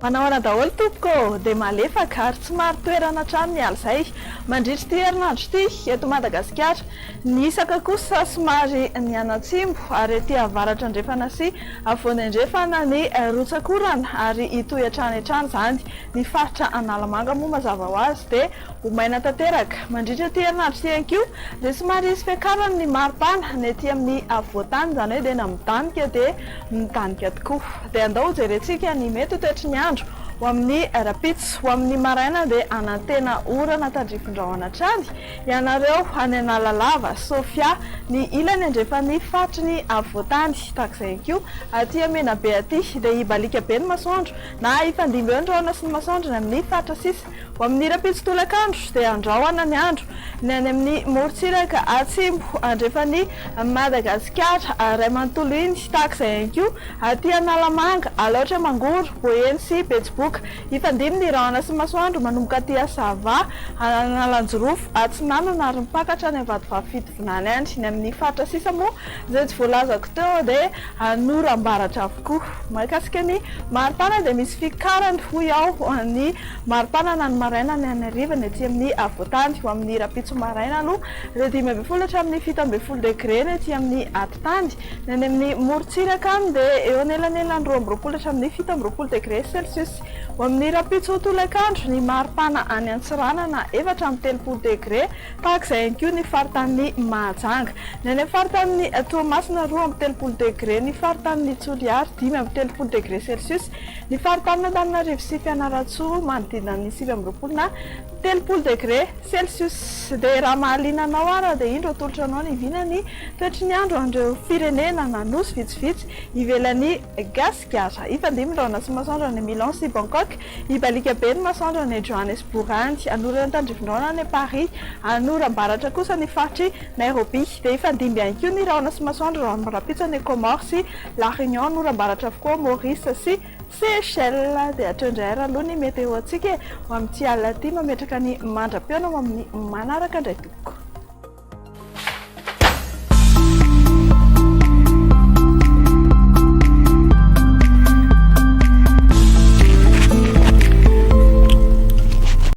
Manahoana daholo tompoko dia malefaka ary tsy maro toerana hatrany ny alzay mandritra ty herinandro ity eto Madagasikara. Ny isaka kosa somary ny anatsimbo ary ety avaratra andrefana sy avoany andrefana ny rotsakorana ary itoy hatrany hatrany zany. Ny faritra Analamanga moa mazava ho azy dia ho maina tanteraka mandritra ty herinandro ty ihany koa dia somary isy fiakarany ny maripana ny ety amin'ny avoatany zany hoe dia na midanika dia midanika tokoa. Dia andao jerentsika ny mety ho toetry ny andro ho amin'ny rapitso ho amin'ny maraina dia anantena orana tandrifin-drahona hatrany ianareo any Analalava, Sofia ny ilany andrefan'ny fatry ny avoatany tahak'izay koa aty Menabe aty dia ibalika be ny masoandro na ifandimby eo ny rahona sy ny masoandro ny amin'ny fatra sisa ho amin'ny rapitso tolakandro dia andrahoana ny andro ny any amin'ny morontsiraka atsimbo andrefan'ny Madagasikara ray manontolo iny tahak'izay koa aty Analamanga, Alaotra Mangoro, Boeny sy Betsiboka ifandimby ny rahona sy masoandro manomboka aty Sava, Analanjorofo, Atsinanana ary mipakatra ny Vadivavy Fitovinany any ny amin'ny fatra sisa moa izay tsy voalazako teo dia norambaratra avokoa. Mahakasika ny maripana dia misy fikarany hoy ao ny maripana na ny maraina ny any arivana ety amin'ny avoatany ho amin'ny rapitso maraina aloha dia 5 hatramin'ny 17 degré ny ety amin'ny atitany ny any amin'ny morontsiraka any dia eo anelanelany 12 hatramin'ny 17 degré celsius ho amin'ny rapitso tolakandro ny maripana any Antsirana na 4 hatramin'ny 30 degré tahak'izay ihany koa ny faritanin'ny Mahajanga ny any faritanin'ny Toamasina 2 amin'ny 30 degré ny faritanin'ny Toliary 5 amin'ny 30 degré celsius ny faritanin'ny Antananarivo sy Fianarantsoa manodidina ny 20 na 30 degré celsius. Dia raha mahaliana anao ara dia indro atolotra anao ny vinany toetry ny andro andreo firenena na nosy vitsivitsy ivelan'ny Gasikara ifandimby ny rahona sy masoandro any Milan sy Bangkok ibalika be ny masoandro any Johannesburg any anorana tandrifin-drahona any Paris anorambaratra kosa ny faritry Nairobi dia ifandimby ihany koa ny rahona sy masoandro raha mirapitso any Comore sy La Réunion anorambaratra avokoa Maurice sy Seychelles. Dia hatreo ara aloha ny meteo antsika ho amin'ity alina ity mametraka ny mandra-piona ho amin'ny manaraka indray tompoko.